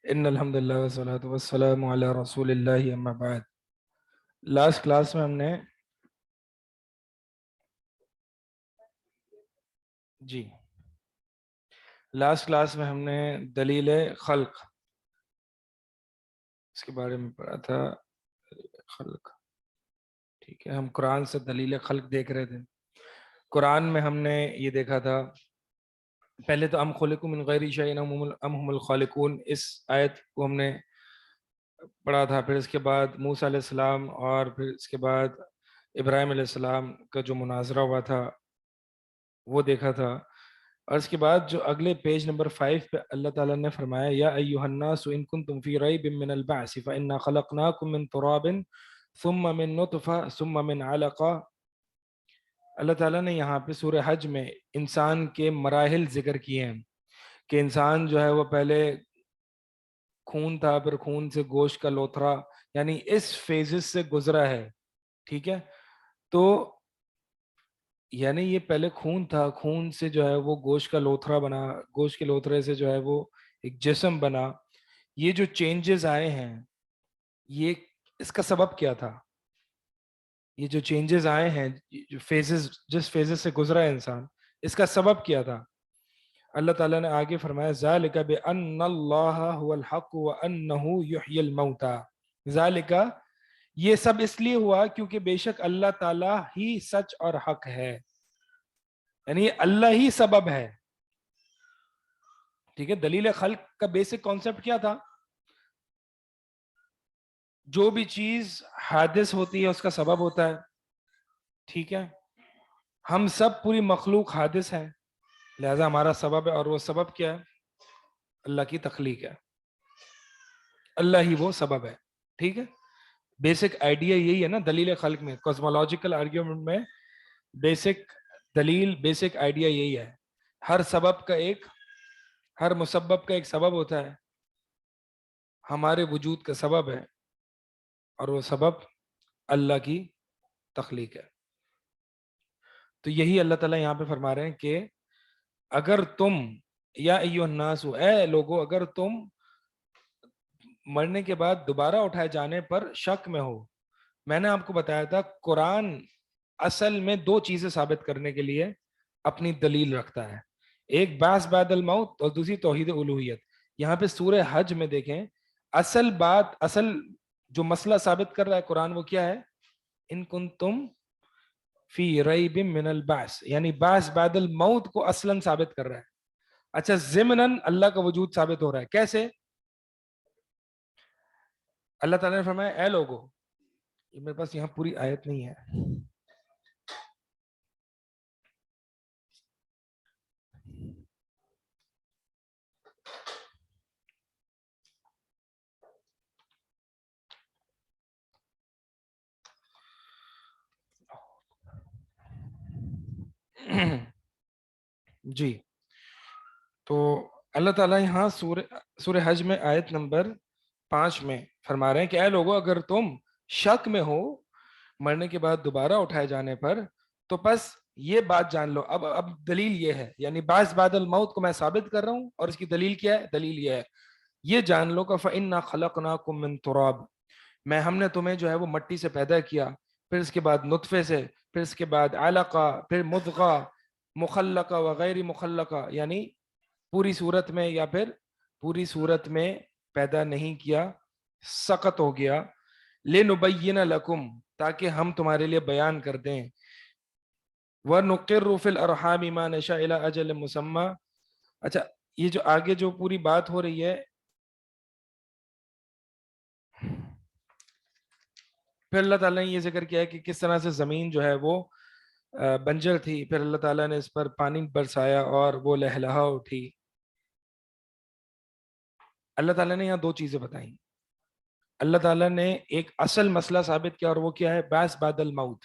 ان الحمد للہ والصلاۃ والسلام علی رسول اللہ اما بعد. لاسٹ کلاس میں ہم نے جی لاسٹ کلاس میں ہم نے دلیل خلق اس کے بارے میں پڑھا تھا. خلق ٹھیک ہے، ہم قرآن سے دلیل خلق دیکھ رہے تھے. قرآن میں ہم نے یہ دیکھا تھا پہلے تو ام خلقوا من غیر شیء ام هم الخالقون، اس آیت کو ہم نے پڑھا تھا. پھر اس کے بعد موسیٰ علیہ السلام اور پھر اس کے بعد ابراہیم علیہ السلام کا جو مناظرہ ہوا تھا وہ دیکھا تھا. اور اس کے بعد جو اگلے پیج نمبر 5 پہ اللہ تعالیٰ نے فرمایا یا ایھا الناس ان کنتم فی ریب من البعث فانا خلقناکم من تراب ثم من نطفہ ثم من علقہ. اللہ تعالیٰ نے یہاں پہ سورہ حج میں انسان کے مراحل ذکر کیے ہیں کہ انسان جو ہے وہ پہلے خون تھا، پھر خون سے گوشت کا لوتھڑا، یعنی اس فیزز سے گزرا ہے. ٹھیک ہے، تو یعنی یہ پہلے خون تھا، خون سے جو ہے وہ گوشت کا لوتھڑا بنا، گوشت کے لوتھڑے سے جو ہے وہ ایک جسم بنا. یہ جو چینجز آئے ہیں یہ اس کا سبب کیا تھا؟ یہ جو چینجز آئے ہیں، جو فیزز، جس فیزز سے گزرا ہے انسان، اس کا سبب کیا تھا؟ اللہ تعالیٰ نے آگے فرمایا ذالک بأن اللہ هو الحق وانہ یحیی الموتى. ذالک، یہ سب اس لیے ہوا کیونکہ بے شک اللہ تعالیٰ ہی سچ اور حق ہے، یعنی اللہ ہی سبب ہے. ٹھیک ہے، دلیل خلق کا بیسک کانسیپٹ کیا تھا؟ جو بھی چیز حادث ہوتی ہے اس کا سبب ہوتا ہے. ٹھیک ہے، ہم سب پوری مخلوق حادث ہے، لہذا ہمارا سبب ہے، اور وہ سبب کیا ہے؟ اللہ کی تخلیق ہے، اللہ ہی وہ سبب ہے. ٹھیک ہے، بیسک آئیڈیا یہی ہے نا دلیل خلق میں، کاسمولوجیکل آرگیومنٹ میں بیسک دلیل، بیسک آئیڈیا یہی ہے. ہر سبب کا ایک، ہر مسبب کا ایک سبب ہوتا ہے، ہمارے وجود کا سبب ہے، اور وہ سبب اللہ کی تخلیق ہے. تو یہی اللہ تعالیٰ یہاں پہ فرما رہے ہیں کہ اگر تم، یا ایھا الناس، اے لوگو، اگر تم مرنے کے بعد دوبارہ اٹھائے جانے پر شک میں ہو. میں نے آپ کو بتایا تھا قرآن اصل میں دو چیزیں ثابت کرنے کے لیے اپنی دلیل رکھتا ہے، ایک بعث بعد الموت اور دوسری توحید الوہیت. یہاں پہ سورہ حج میں دیکھیں اصل بات، اصل جو مسئلہ ثابت کر رہا ہے قرآن وہ کیا ہے؟ ان کنتم فی ریب من البعث، یعنی بعث بعد الموت کو اصلا ثابت کر رہا ہے. اچھا، ضمناً اللہ کا وجود ثابت ہو رہا ہے، کیسے؟ اللہ تعالیٰ نے فرمایا اے لوگو، یہ میرے پاس یہاں پوری آیت نہیں ہے، جی. تو اللہ تعالیٰ یہاں سورہ حج میں آیت نمبر 5 میں فرما رہے ہیں کہ اے لوگو، اگر تم شک میں ہو مرنے کے بعد دوبارہ اٹھائے جانے پر تو بس یہ بات جان لو. اب دلیل یہ ہے، یعنی بعث بعد الموت کو میں ثابت کر رہا ہوں، اور اس کی دلیل کیا ہے؟ دلیل یہ ہے، یہ جان لو کہ فَإِنَّا خَلَقْنَاكُم مِّن تُرَابٍ، میں ہم نے تمہیں جو ہے وہ مٹی سے پیدا کیا، پھر اس کے بعد نطفے سے، پھر اس کے بعد علقہ، پھر مضغہ، مخلقہ وغیر مخلقہ، یعنی پوری صورت میں یا پھر پوری صورت میں پیدا نہیں کیا، سقط ہو گیا. لِنُبَيِّنَ لَكُمْ، تاکہ ہم تمہارے لیے بیان کر دیں. وَنُقِرُّ فِي الْأَرْحَامِ مَا نَشَاءُ إِلَىٰ أَجَلٍ مُّسَمًّى. اچھا، یہ جو آگے جو پوری بات ہو رہی ہے، پھر اللہ تعالیٰ نے یہ ذکر کیا ہے کہ کس طرح سے زمین جو ہے وہ بنجر تھی، پھر اللہ تعالیٰ نے اس پر پانی برسایا اور وہ لہلہا اٹھی. اللہ تعالیٰ نے یہاں دو چیزیں بتائیں. اللہ تعالیٰ نے ایک اصل مسئلہ ثابت کیا، اور وہ کیا ہے؟ بعث بعد الموت.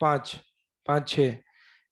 5, 5, 6,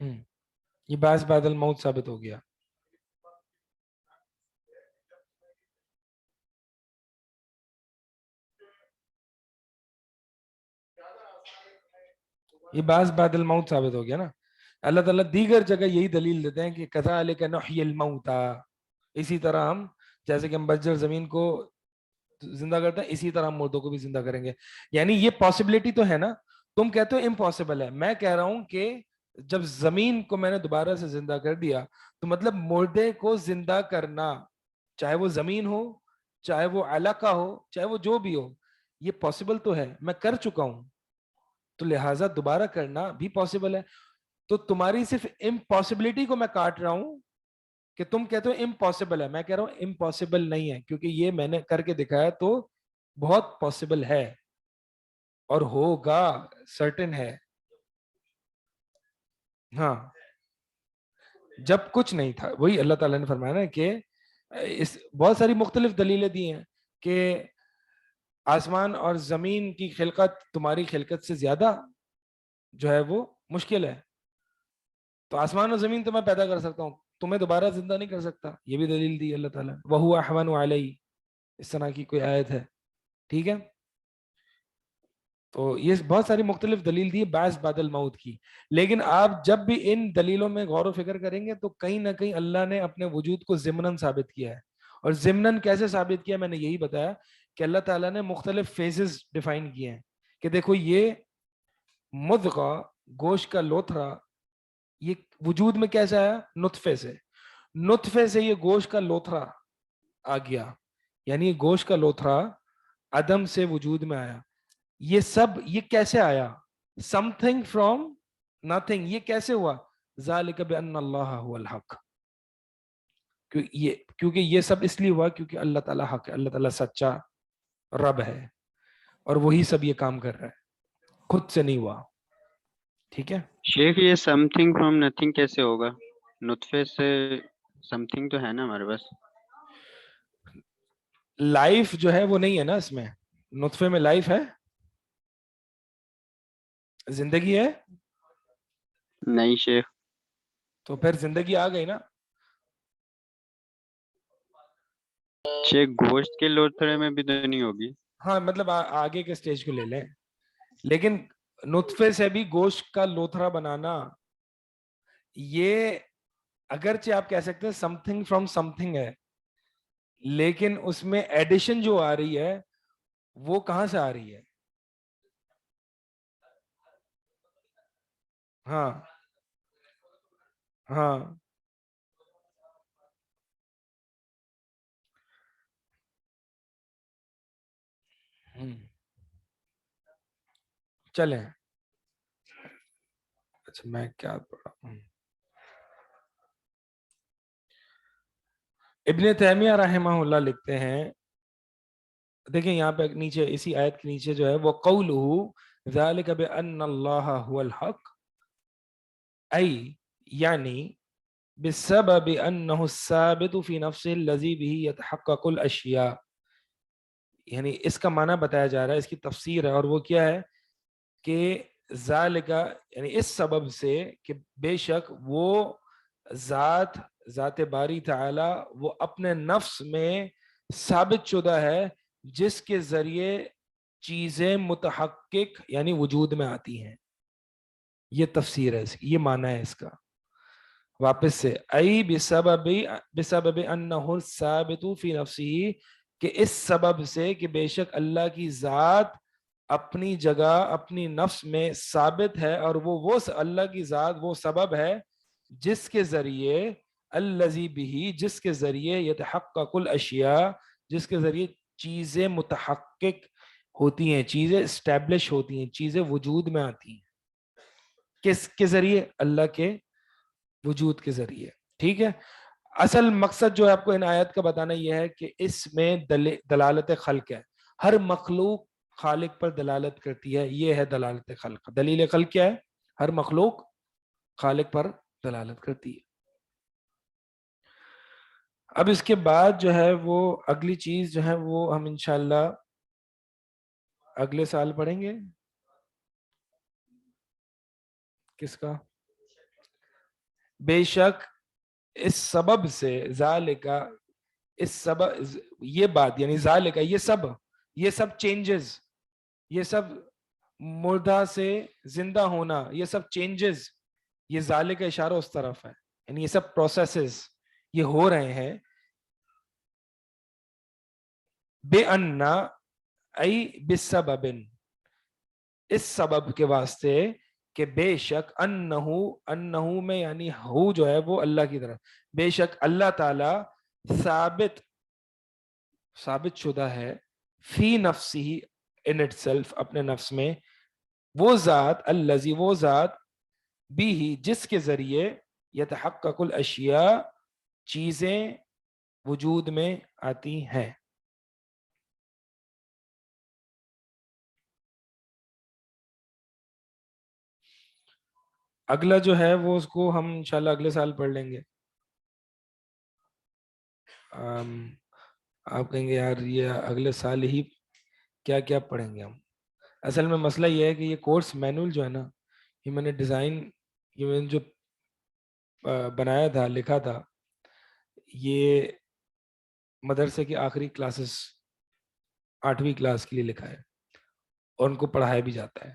یہ باعث بعد الموت ثابت ہو گیا. یہ باعث بعد الموت ثابت ہو گیا نا. اللہ تعالیٰ دیگر جگہ یہی دلیل دیتے ہیں کہ کذالک نحیی الموتى، اسی طرح ہم، جیسے کہ ہم بنجر زمین کو زندہ کرتے ہیں اسی طرح ہم مردوں کو بھی زندہ کریں گے. یعنی یہ پاسبلٹی تو ہے نا. تم کہتے ہو امپاسبل ہے، میں کہہ رہا ہوں کہ جب زمین کو میں نے دوبارہ سے زندہ کر دیا تو مطلب مردے کو زندہ کرنا، چاہے وہ زمین ہو، چاہے وہ علاقہ ہو، چاہے وہ جو بھی ہو، یہ پاسبل تو ہے، میں کر چکا ہوں، تو لہٰذا دوبارہ کرنا بھی پاسبل ہے. تو تمہاری صرف امپاسبلٹی کو میں کاٹ رہا ہوں کہ تم کہتے ہو امپاسبل ہے، میں کہہ رہا ہوں امپاسبل نہیں ہے، کیونکہ یہ میں نے کر کے دکھایا تو بہت پاسبل ہے اور ہوگا، سرٹن ہے. ہاں جب کچھ نہیں تھا، وہی اللہ تعالیٰ نے فرمایا نا کہ اس بہت ساری مختلف دلیلیں دی ہیں کہ آسمان اور زمین کی خلقت تمہاری خلقت سے زیادہ جو ہے وہ مشکل ہے. تو آسمان اور زمین تو میں پیدا کر سکتا ہوں، تمہیں دوبارہ زندہ نہیں کر سکتا. یہ بھی دلیل دی اللہ تعالیٰ نے. وَهُوَ أَحْوَنُ عَلَيْهِ، اس طرح کی کوئی آیت ہے. ٹھیک ہے، تو یہ بہت ساری مختلف دلیل دی بعض بعد الموت کی. لیکن آپ جب بھی ان دلیلوں میں غور و فکر کریں گے تو کہیں نہ کہیں اللہ نے اپنے وجود کو ضمناً ثابت کیا ہے. اور ضمناً کیسے ثابت کیا، میں نے یہی بتایا کہ اللہ تعالیٰ نے مختلف فیزز ڈیفائن کیے ہیں کہ دیکھو یہ مضغہ، گوشت کا لوتھڑا، یہ وجود میں کیسے آیا؟ نطفے سے. نطفے سے یہ گوشت کا لوتھڑا آ گیا، یعنی گوشت کا لوتھڑا عدم سے وجود میں آیا. یہ سب یہ کیسے آیا؟ Some thing from nothing. یہ کیسے ہوا؟ ذالک بان اللہ هو الحق. کیونکہ یہ سب اس لیے ہوا کیونکہ اللہ تعالیٰ حق ہے، اللہ تعالیٰ سچا رب ہے اور وہی سب یہ کام کر رہا ہے، خود سے نہیں ہوا. ٹھیک ہے شیخ یہ سم تھنگ فرام نتھنگ کیسے ہوگا؟ نطفے سے سم تھنگ تو ہے نا ہمارے پاس. لائف جو ہے وہ نہیں ہے نا اس میں. نطفے میں لائف ہے، زندگی ہے نہیں شیخ. تو پھر زندگی آ گئی نا. شیخ گوشت کے لوتھڑے میں بھی تو نہیں ہوگی. ہاں مطلب آگے کے سٹیج کو لے لیں، لیکن نطفے سے بھی گوشت کا لوتھڑا بنانا، یہ اگرچہ آپ کہہ سکتے ہیں some thing from some thing ہے، لیکن اس میں ایڈیشن جو آ رہی ہے وہ کہاں سے آ رہی ہے؟ ہاں ہاں چلیں. اچھا میں کیا پڑھا ہوں، ابن تیمیہ رحمہ اللہ لکھتے ہیں، دیکھیں یہاں پہ نیچے اسی آیت کے نیچے جو ہے وہ قولہ ذالک بان اللہ هو الحق، ای یعنی بسبب انہ الثابت فی نفسه الذی به يتحقق الاشیاء. یعنی اس کا معنی بتایا جا رہا ہے، اس کی تفسیر ہے، اور وہ کیا ہے کہ ذالک یعنی اس سبب سے کہ بے شک وہ ذات باری تعالی وہ اپنے نفس میں ثابت شدہ ہے جس کے ذریعے چیزیں متحقق یعنی وجود میں آتی ہیں. یہ تفسیر ہے اس کی، یہ معنی ہے اس کا. واپس سے ای بسبب انہ الثابت فی نفسہ، کہ اس سبب سے کہ بے شک اللہ کی ذات اپنی جگہ اپنی نفس میں ثابت ہے، اور وہ اللہ کی ذات وہ سبب ہے جس کے ذریعے الذی بہ جس کے ذریعے یتحقق الاشیاء جس کے ذریعے چیزیں متحقق ہوتی ہیں، چیزیں اسٹیبلش ہوتی ہیں، چیزیں وجود میں آتی ہیں. کس کے ذریعے؟ اللہ کے وجود کے ذریعے. ٹھیک ہے، اصل مقصد جو ہے آپ کو ان آیت کا بتانا یہ ہے کہ اس میں دلالت خلق ہے، ہر مخلوق خالق پر دلالت کرتی ہے، یہ ہے دلالت خلق. دلیل خلق کیا ہے؟ ہر مخلوق خالق پر دلالت کرتی ہے. اب اس کے بعد جو ہے وہ اگلی چیز جو ہے وہ ہم انشاءاللہ اگلے سال پڑھیں گے. کس کا؟ بے شک اس سبب سے، ذالکا اس سبب، یہ بات یعنی ذالکا یہ سب چینجز، یہ سب مردہ سے زندہ ہونا، یہ سب چینجز، یہ ذالک کا اشارہ اس طرف ہے، یعنی یہ سب پروسیسز یہ ہو رہے ہیں بے انا ای بسبب، اس سبب کے واسطے کہ بے شک انہو میں یعنی ہو جو ہے وہ اللہ کی طرف، بے شک اللہ تعالی ثابت شدہ ہے فی نفسی ان اٹ سیلف اپنے نفس میں، وہ ذات الذی وہ ذات بھی جس کے ذریعے یتحقق الاشیاء چیزیں وجود میں آتی ہیں. اگلا جو ہے وہ اس کو ہم انشاءاللہ اگلے سال پڑھ لیں گے. آپ کہیں گے یار یہ اگلے سال ہی کیا کیا پڑھیں گے ہم. اصل میں مسئلہ یہ ہے کہ یہ کورس مینول جو ہے نا، یہ میں نے ڈیزائن، یہ میں نے جو بنایا تھا لکھا تھا، یہ مدرسے کی آخری کلاسز 8ویں کلاس کے لیے لکھا ہے اور ان کو پڑھایا بھی جاتا ہے،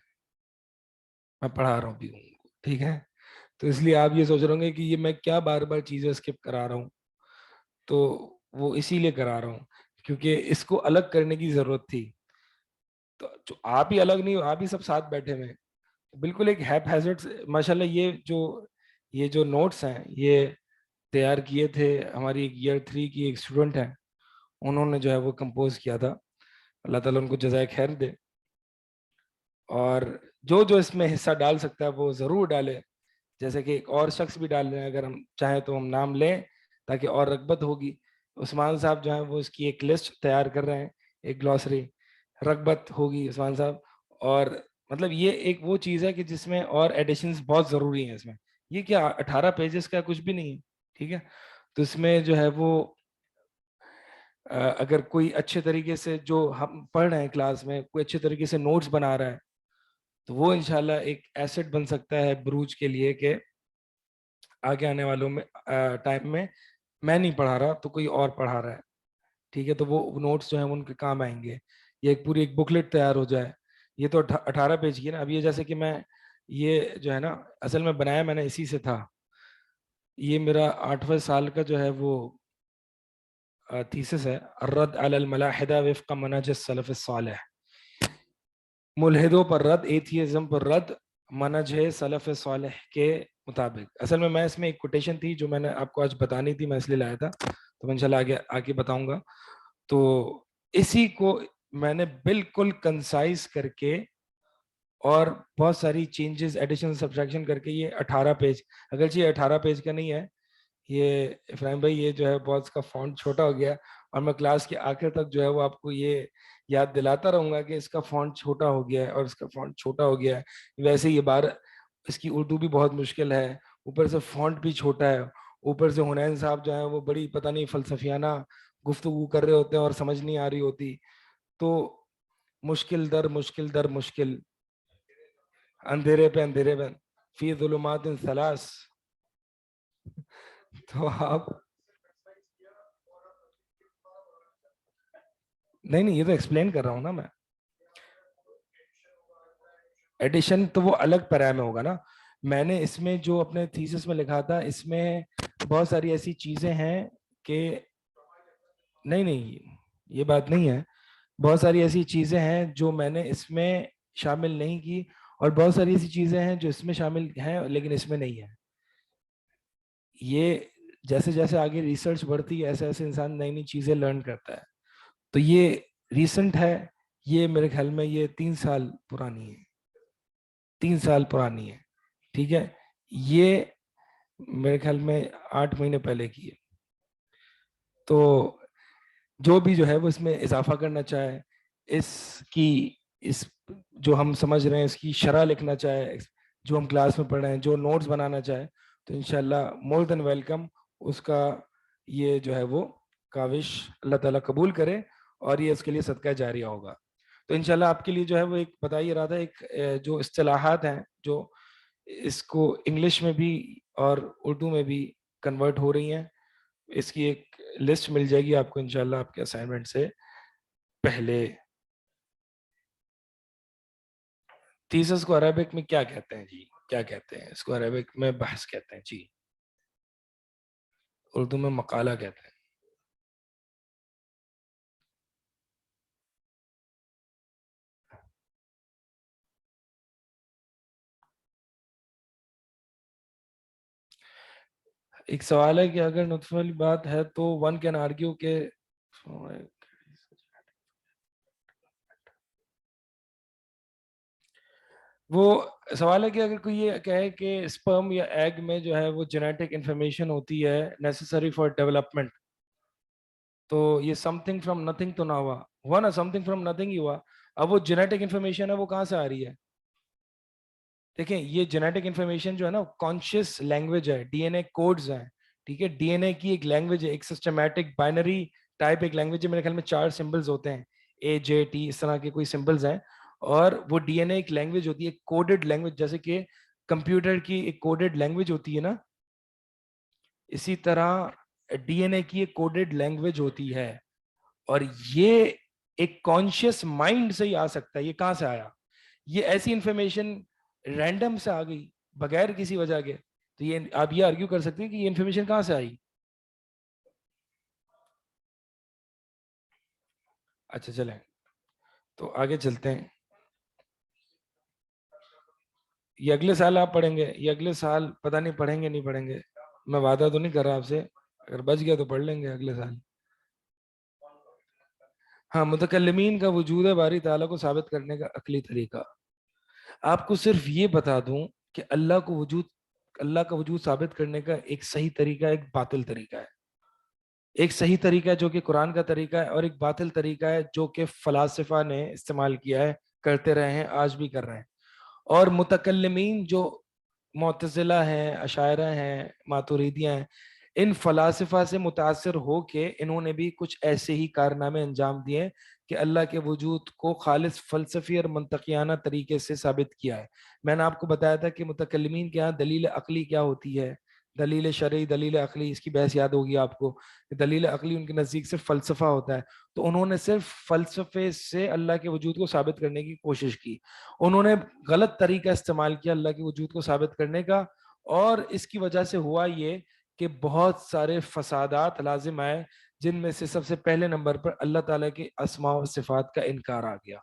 میں پڑھا رہا ہوں بھی ان کو، ٹھیک ہے. تو اس لیے آپ یہ سوچ رہے ہوں گے کہ یہ میں کیا بار بار چیزیں اسکپ کرا رہا ہوں، تو وہ اسی لیے کرا رہا ہوں کیونکہ اس کو الگ کرنے کی ضرورت تھی. تو جو آپ ہی الگ نہیں ہو، آپ ہی سب ساتھ بیٹھے ہوئے ہیں، بالکل ایک ہیپ ہیزرڈ. ماشاءاللہ یہ جو نوٹس ہیں یہ تیار کیے تھے ہماری ایئر 3 کی ایک اسٹوڈنٹ ہے، انہوں نے جو ہے وہ کمپوز کیا تھا. اللہ تعالیٰ ان کو جزائے خیر دے. اور جو اس میں حصہ ڈال سکتا ہے وہ ضرور ڈالے، جیسے کہ ایک اور شخص بھی ڈال رہے ہیں، اگر ہم چاہیں تو ہم نام لیں تاکہ اور رغبت ہوگی. عثمان صاحب جو ہیں وہ اس کی ایک لسٹ تیار کر رہے ہیں، ایک گلوسری، رغبت ہوگی عثمان صاحب. اور مطلب یہ ایک وہ چیز ہے کہ جس میں اور ایڈیشنز بہت ضروری ہیں. اس میں یہ کیا 18 پیجز کا کچھ بھی نہیں ہے، ٹھیک ہے. تو اس میں جو ہے وہ اگر کوئی اچھے طریقے سے جو ہم پڑھ رہے ہیں کلاس میں کوئی اچھے طریقے سے نوٹس بنا رہا ہے تو وہ انشاءاللہ ایک ایسٹ بن سکتا ہے بروج کے لیے کہ آگے آنے والوں میں ٹائم میں نہیں پڑھا رہا تو کوئی اور پڑھا رہا ہے، ٹھیک ہے. تو وہ نوٹس جو ہیں ان کے کام آئیں گے. یہ ایک پوری ایک بکلیٹ تیار ہو جائے. یہ تو 18 پیج کی ہے نا. اب یہ جیسے کہ میں یہ جو ہے نا اصل میں بنایا میں نے اسی سے تھا. یہ میرا 8ویں سال کا جو ہے وہ تھیسس ہے، الرد علی الملاحدہ وفق منہج السلف الصالح، ملحدوں پر رد، ایتھیزم پر رد منہج سلف صالح کے مطابق. اصل میں اس میں ایک کوٹیشن تھی جو میں نے آپ کو آج بتانی تھی، میں اس لیے لایا تھا، تو میں انشاءاللہ آگے بتاؤں گا. تو اسی کو میں نے بالکل کنسائز کر کے اور بہت ساری چینجز ایڈیشن سبٹریکشن کر کے یہ 18 پیج، اگرچہ یہ 18 پیج کا نہیں ہے یہ افراہیم بھائی، یہ جو ہے بہت اس کا فونٹ چھوٹا ہو گیا، اور میں کلاس کے آخر تک جو ہے وہ آپ کو یہ یاد دلاتا رہوں گا کہ اس کا فونٹ چھوٹا ہو گیا ہے اور اس کا فونٹ چھوٹا ہو گیا ہے. ویسے یہ بار اس کی اردو بھی بہت مشکل ہے، اوپر سے فونٹ بھی چھوٹا ہے، اوپر سے حنین صاحب جو ہیں وہ بڑی پتہ نہیں فلسفیانہ گفتگو کر رہے ہوتے ہیں اور سمجھ نہیں آ رہی ہوتی. تو مشکل در مشکل در مشکل، اندھیرے پہ اندھیرے پہ، فی ظلمات ثلاث. تو آپ نہیں یہ تو ایکسپلین کر رہا ہوں نا میں. ایڈیشن تو وہ الگ پیرا میں ہوگا نا. میں نے اس میں جو اپنے تھیسس میں لکھا تھا اس میں بہت ساری ایسی چیزیں ہیں کہ نہیں یہ بات نہیں ہے. بہت ساری ایسی چیزیں ہیں جو میں نے اس میں شامل نہیں کی، اور بہت ساری ایسی چیزیں ہیں جو اس میں شامل ہیں لیکن اس میں نہیں ہے. یہ جیسے جیسے آگے ریسرچ بڑھتی ہے ایسے ایسے انسان نئی نئی چیزیں لرن کرتا ہے. تو یہ ریسنٹ ہے، یہ میرے خیال میں یہ 3 سال پرانی ہے، 3 سال پرانی ہے، ٹھیک ہے. یہ میرے خیال میں 8 مہینے پہلے کی ہے. تو جو بھی جو ہے وہ اس میں اضافہ کرنا چاہے، اس کی اس جو ہم سمجھ رہے ہیں اس کی شرح لکھنا چاہے، جو ہم کلاس میں پڑھ رہے ہیں، جو نوٹس بنانا چاہے، تو انشاءاللہ مور دین ویلکم. اس کا یہ جو ہے وہ کاوش اللہ تعالیٰ قبول کرے اور یہ اس کے لیے صدقہ جاریہ ہوگا. تو انشاءاللہ آپ کے لیے جو ہے وہ ایک بتا ہی رہا تھا، ایک جو اصطلاحات ہیں جو اس کو انگلش میں بھی اور اردو میں بھی کنورٹ ہو رہی ہیں. اس کی ایک لسٹ مل جائے گی آپ کو انشاءاللہ آپ کے اسائنمنٹ سے پہلے. تھیسس کو عربک میں کیا کہتے ہیں جی؟ کیا کہتے ہیں اس کو؟ عربک میں بحث کہتے ہیں جی, اردو میں مقالہ کہتے ہیں. ایک سوال ہے کہ اگر نطفے والی بات ہے تو ون کین آرگیو کہ وہ سوال ہے کہ اگر کوئی یہ کہے کہ اسپرم یا ایگ میں جو ہے وہ جینیٹک انفارمیشن ہوتی ہے نیسسری فار ڈیولپمنٹ, تو یہ سم تھنگ فرام نتھنگ تو نہ ہوا نا, سم تھنگ فرام نتھنگ ہی ہوا. اب وہ جینیٹک انفارمیشن ہے وہ کہاں سے آ رہی ہے؟ دیکھیں یہ جینیٹک انفارمیشن جو ہے نا کانشیس لینگویج ہے, ڈی این اے کوڈز ہیں, ٹھیک ہے, ڈی این اے کی ایک لینگویج ہے, ایک سسٹمیٹک بائنری ٹائپ ایک لینگویج ہے, میرے خیال میں 4 سمبلز ہوتے ہیں, اے جے ٹی اس طرح کے کوئی سمبلز ہیں, اور وہ ڈی این اے ایک لینگویج ہوتی ہے, کوڈڈ لینگویج, جیسے کہ کمپیوٹر کی ایک کوڈڈ لینگویج ہوتی ہے نا, اسی طرح ڈی این اے کی ایک کوڈڈ لینگویج ہوتی ہے. اور یہ ایک کانشیس مائنڈ سے ہی آ سکتا ہے. یہ کہاں سے آیا؟ یہ ایسی انفارمیشن رینڈم سے آ گئی بغیر کسی وجہ کے, تو یہ آپ یہ آرگیو کر سکتے ہیں کہ یہ انفارمیشن کہاں سے آئی. اچھا چلیں تو آگے چلتے ہیں. یہ اگلے سال آپ پڑھیں گے, یہ اگلے سال پتہ نہیں پڑھیں گے نہیں پڑھیں گے, میں وعدہ تو نہیں کر رہا آپ سے, اگر بچ گیا تو پڑھ لیں گے اگلے سال. ہاں, متکلمین کا وجود ہے باری تعالیٰ کو ثابت کرنے کا عقلی طریقہ. آپ کو صرف یہ بتا دوں کہ اللہ کا وجود ثابت کرنے کا ایک صحیح طریقہ, ایک باطل طریقہ ہے. ایک صحیح طریقہ ہے جو کہ قرآن کا طریقہ ہے, اور ایک باطل طریقہ ہے جو کہ فلاسفہ نے استعمال کیا ہے, کرتے رہے ہیں, آج بھی کر رہے ہیں. اور متکلمین جو معتزلہ ہیں, اشاعرہ ہیں, ماتوریدیہ ہیں, ان فلاسفہ سے متاثر ہو کے انہوں نے بھی کچھ ایسے ہی کارنامے انجام دیے کہ اللہ کے وجود کو خالص فلسفی اور منطقیانہ طریقے سے ثابت کیا ہے. میں نے آپ کو بتایا تھا کہ متکلمین کے یہاں دلیل عقلی کیا ہوتی ہے, دلیل شرعی, دلیل عقلی, اس کی بحث یاد ہوگی آپ کو. دلیل عقلی ان کے نزدیک سے فلسفہ ہوتا ہے. تو انہوں نے صرف فلسفے سے اللہ کے وجود کو ثابت کرنے کی کوشش کی. انہوں نے غلط طریقہ استعمال کیا اللہ کے وجود کو ثابت کرنے کا, اور اس کی وجہ سے ہوا یہ کہ بہت سارے فسادات لازم آئے, جن میں سے سب سے پہلے نمبر پر اللہ تعالیٰ کے اسماء و صفات کا انکار آ گیا.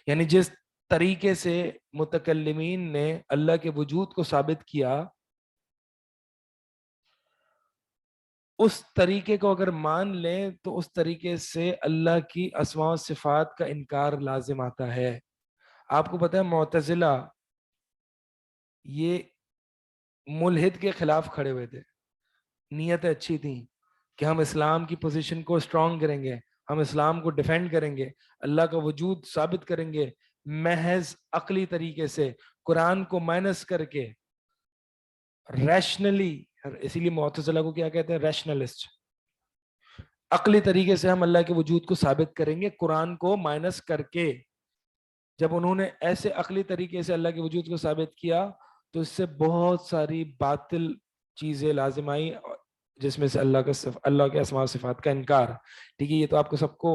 یعنی جس طریقے سے متکلمین نے اللہ کے وجود کو ثابت کیا, اس طریقے کو اگر مان لیں تو اس طریقے سے اللہ کی اسماء و صفات کا انکار لازم آتا ہے. آپ کو پتہ ہے معتزلہ یہ ملحد کے خلاف کھڑے ہوئے تھے, نیتیں اچھی تھیں کہ ہم اسلام کی پوزیشن کو اسٹرانگ کریں گے, ہم اسلام کو ڈیفینڈ کریں گے, اللہ کا وجود ثابت کریں گے محض عقلی طریقے سے, قرآن کو مائنس کر کے, ریشنلی. اسی لیے معتزلہ کو کیا کہتے ہیں؟ ریشنلسٹ. عقلی طریقے سے ہم اللہ کے وجود کو ثابت کریں گے قرآن کو مائنس کر کے. جب انہوں نے ایسے عقلی طریقے سے اللہ کے وجود کو ثابت کیا تو اس سے بہت ساری باطل چیزیں لازم آئی, جس میں سے اللہ کے اسماء و صفات کا انکار. ٹھیک ہے, یہ تو آپ کو سب کو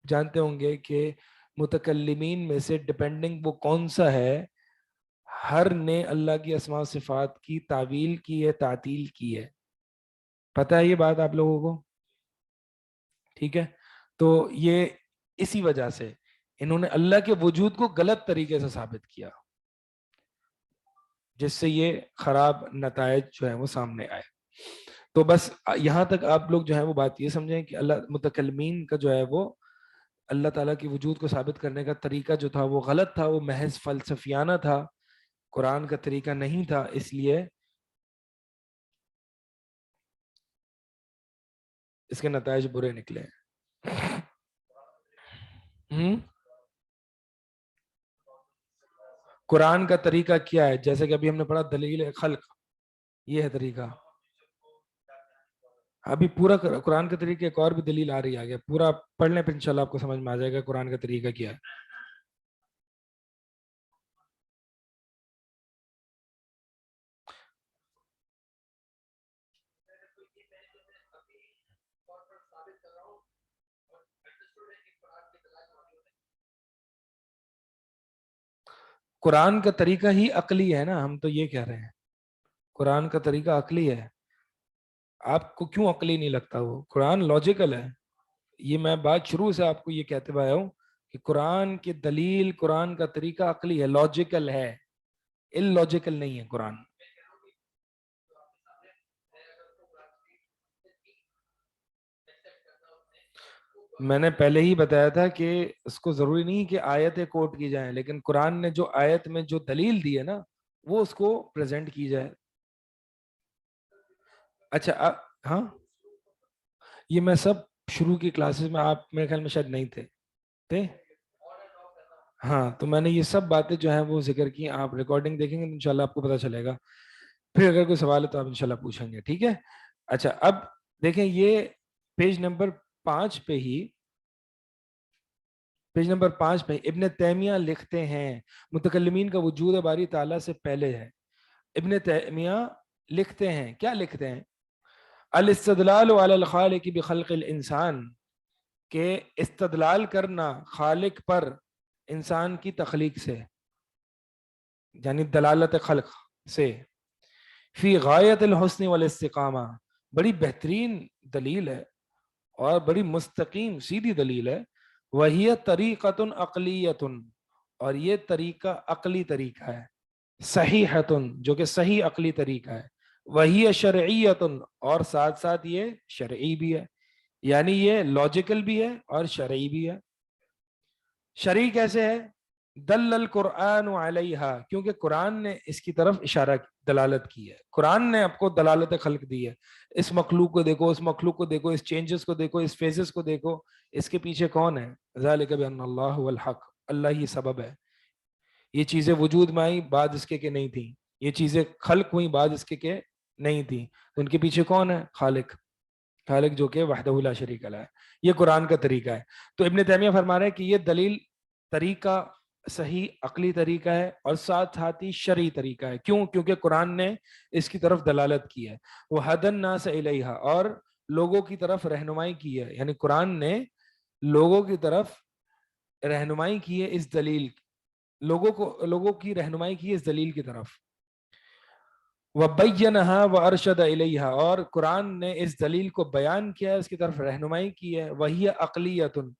جانتے ہوں گے کہ متکلمین میں سے ڈپینڈنگ وہ کون سا ہے, ہر نے اللہ کی اسماء و صفات کی تعویل کی ہے, تعطیل کی ہے. پتہ ہے یہ بات آپ لوگوں کو؟ ٹھیک ہے, تو یہ اسی وجہ سے انہوں نے اللہ کے وجود کو غلط طریقے سے ثابت کیا, جس سے یہ خراب نتائج جو ہے وہ سامنے آئے. تو بس یہاں تک آپ لوگ جو ہے وہ بات یہ سمجھیں کہ اللہ متکلمین کا جو ہے وہ اللہ تعالیٰ کی وجود کو ثابت کرنے کا طریقہ جو تھا وہ غلط تھا, وہ محض فلسفیانہ تھا, قرآن کا طریقہ نہیں تھا, اس لیے اس کے نتائج برے نکلے. قرآن کا طریقہ کیا ہے؟ جیسے کہ ابھی ہم نے پڑھا دلیل خلق, یہ ہے طریقہ. ابھی پورا قرآن کا طریقہ ایک اور بھی دلیل آ رہی ہے آگے, پورا پڑھ لیں پھر انشاءاللہ آپ کو سمجھ میں آ جائے گا قرآن کا طریقہ کیا ہے. قرآن کا طریقہ ہی عقلی ہے نا، ہم تو یہ کہہ رہے ہیں قرآن کا طریقہ عقلی ہے. آپ کو کیوں عقلی نہیں لگتا؟ وہ قرآن لاجیکل ہے. یہ میں بات شروع سے آپ کو یہ کہتے ہوئے آیا ہوں کہ قرآن کی دلیل، قرآن کا طریقہ عقلی ہے، لاجیکل ہے، ان لاجیکل نہیں ہے قرآن. میں نے پہلے ہی بتایا تھا کہ اس کو ضروری نہیں کہ آیتیں کوٹ کی جائیں، لیکن قرآن نے جو آیت میں جو دلیل دی ہے نا وہ اس کو پریزنٹ کی جائے. اچھا ہاں، یہ میں سب شروع کی کلاسز میں، آپ میرے خیال میں شاید نہیں تھے. ہاں، تو میں نے یہ سب باتیں جو ہیں وہ ذکر کی. آپ ریکارڈنگ دیکھیں گے تو انشاءاللہ آپ کو پتہ چلے گا. پھر اگر کوئی سوال ہے تو آپ انشاءاللہ پوچھیں گے، ٹھیک ہے؟ اچھا، اب دیکھیں یہ پیج نمبر 5 پہ ہی، پیج نمبر 5 پہ ابن تیمیہ لکھتے ہیں، متکلمین کا وجود باری تعالیٰ سے پہلے ہے. ابن تیمیہ لکھتے ہیں، کیا لکھتے ہیں؟ الاستدلال علی الخالق بخلق الانسان، کہ استدلال کرنا خالق پر انسان کی تخلیق سے، یعنی دلالت خلق سے، فی غایت الحسن والاستقامہ، بڑی بہترین دلیل ہے اور بڑی مستقیم سیدھی دلیل ہے. وہی طریقۃ عقلیۃ، اور یہ طریقہ عقلی طریقہ ہے. صحیحۃ، جو کہ صحیح عقلی طریقہ ہے. وہی شرعیۃ، اور ساتھ ساتھ یہ شرعی بھی ہے، یعنی یہ لاجیکل بھی ہے اور شرعی بھی ہے. شرعی کیسے ہے؟ دل القرآن علیہا، کیونکہ قرآن نے اس کی طرف اشارہ دلالت کی ہے. قرآن نے آپ کو دلالت خلق دی ہے. اس مخلوق کو دیکھو، اس مخلوق کو دیکھو، اس چینجز کو دیکھو، اس فیزز کو دیکھو، اس کے پیچھے کون ہے؟ ذالک بان اللہ هو الحق، اللہ ہی سبب ہے. یہ چیزیں وجود میں آئی، بعد اس کے نہیں تھیں. یہ چیزیں خلق ہوئی، بعد اس کے نہیں تھیں. تو ان کے پیچھے کون ہے؟ خالق، خالق جو کہ وحدہ لا شریک لہ ہے. یہ قرآن کا طریقہ ہے. تو ابن تیمیہ فرما رہے ہیں کہ یہ دلیل طریقہ صحیح عقلی طریقہ ہے اور ساتھ ساتھ ہی شرعی طریقہ ہے. کیوں؟ کیونکہ قرآن نے اس کی طرف دلالت کی ہے. وہ ہدى الناس الیہا، اور لوگوں کی طرف رہنمائی کی ہے، یعنی قرآن نے لوگوں کی طرف رہنمائی کی ہے اس دلیل، لوگوں کی رہنمائی کی ہے اس دلیل کی طرف. وَبَيَّنَهَا وَأَرْشَدَ إِلَيْهَا، اور قرآن نے اس دلیل کو بیان کیا ہے، اس کی طرف رہنمائی کی ہے. وَهِيَ عَقْلِيَّةٌ،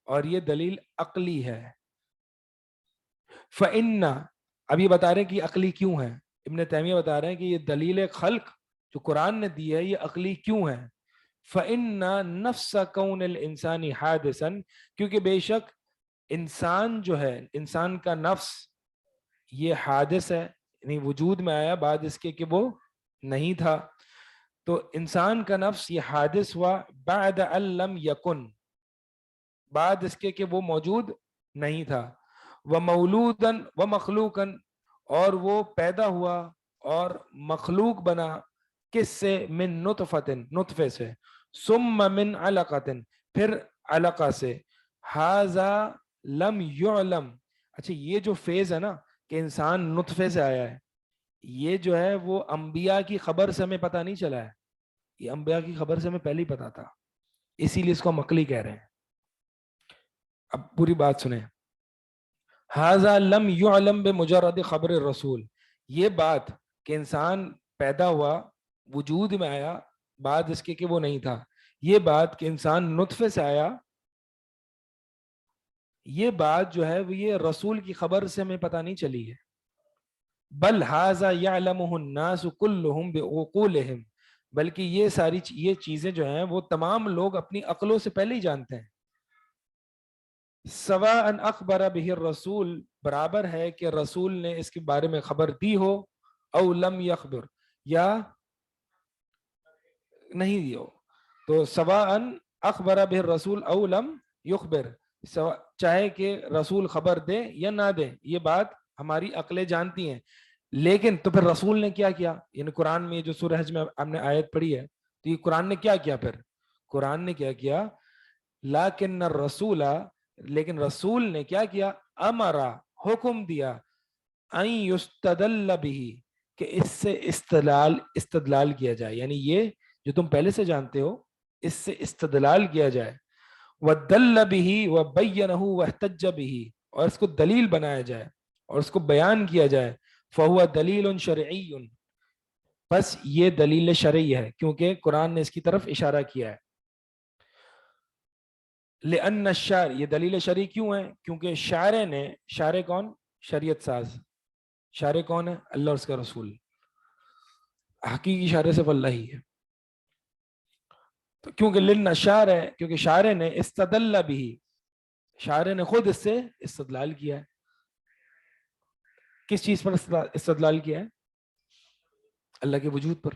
اور یہ دلیل عقلی ہے. فَإِنَّ، اب یہ بتا رہے ہیں کہ یہ عقلی کیوں ہے. ابن تیمیہ بتا رہے ہیں کہ یہ دلیل خلق جو قرآن نے دی ہے یہ عقلی کیوں ہے. فَإِنَّ نَفْسَ كَوْنِ الْإِنسَانِ حَادِثًا، کیونکہ بے شک انسان جو ہے، انسان کا نفس یہ حادث ہے، یعنی وجود میں آیا بعد اس کے کہ وہ نہیں تھا. تو انسان کا نفس یہ حادث ہوا بعد ان لم یکن، بعد اس کے کہ وہ موجود نہیں تھا. وَمَوْلُودًا وَمَخْلُوقًا، اور وہ پیدا ہوا اور مخلوق بنا، کس سے؟ من نطفۃ، نطفے سے. ثم من علقۃ، پھر علقہ سے. ھذا لم یعلم، اچھا یہ جو فیز ہے نا کہ انسان نطفے سے آیا ہے، یہ جو ہے وہ انبیاء کی خبر سے ہمیں پتہ نہیں چلا ہے. یہ انبیاء کی خبر سے ہمیں پہلے ہی پتا تھا، اسی لیے اس کو ہم عقلی کہہ رہے ہیں. اب پوری بات سنیں. ھذا لم یعلم بمجرد خبر الرسول، یہ بات کہ انسان پیدا ہوا، وجود میں آیا بعد اس کے کہ وہ نہیں تھا، یہ بات کہ انسان نطفے سے آیا، یہ بات جو ہے وہ یہ رسول کی خبر سے ہمیں پتہ نہیں چلی ہے. بل ھذا یعلمہ الناس کلہم بعقولہم، بلکہ یہ چیزیں جو ہیں وہ تمام لوگ اپنی عقلوں سے پہلے ہی جانتے ہیں. سواء اخبر به الرسول، برابر ہے کہ رسول نے اس کے بارے میں خبر دی ہو، او لم یخبر، یا نہیں دی ہو. تو سواء اخبر به الرسول او لم یخبر، چاہے کہ رسول خبر دے یا نہ دے، یہ بات ہماری عقلیں جانتی ہیں. لیکن تو پھر رسول نے کیا کیا؟ یعنی قرآن میں جو سورہ حج میں ہم نے آیت پڑھی ہے، تو یہ قرآن نے کیا کیا؟ پھر قرآن نے کیا کیا؟ لیکن الرسول، لیکن رسول نے کیا کیا؟ امرا، حکم دیا، ان یستدل به، کہ اس سے استدلال کیا جائے. یعنی یہ جو تم پہلے سے جانتے ہو اس سے استدلال کیا جائے، وَدَلَّ بِهِ وَبَيَّنَهُ وَاحْتَجَّ بِهِ، اور اس کو دلیل بنایا جائے اور اس کو بیان کیا جائے، فَهُوَ دَلِيلٌ شَرْعِيٌّ، بس یہ دلیل شرعی ہے کیونکہ قرآن نے اس کی طرف اشارہ کیا ہے. لأن الشارع، یہ دلیل شرعی کیوں ہے؟ کیونکہ شارع نے، شارع کون؟ شریعت ساز. شارع کون ہے؟ اللہ اور اس کا رسول. حقیقی شارع صرف اللہ ہی ہے. تو کیونکہ لن شارع، کیونکہ شارع نے استدل بھی، شارع نے خود اس سے استدلال کیا ہے. کس چیز پر استدلال کیا ہے؟ اللہ کے وجود پر.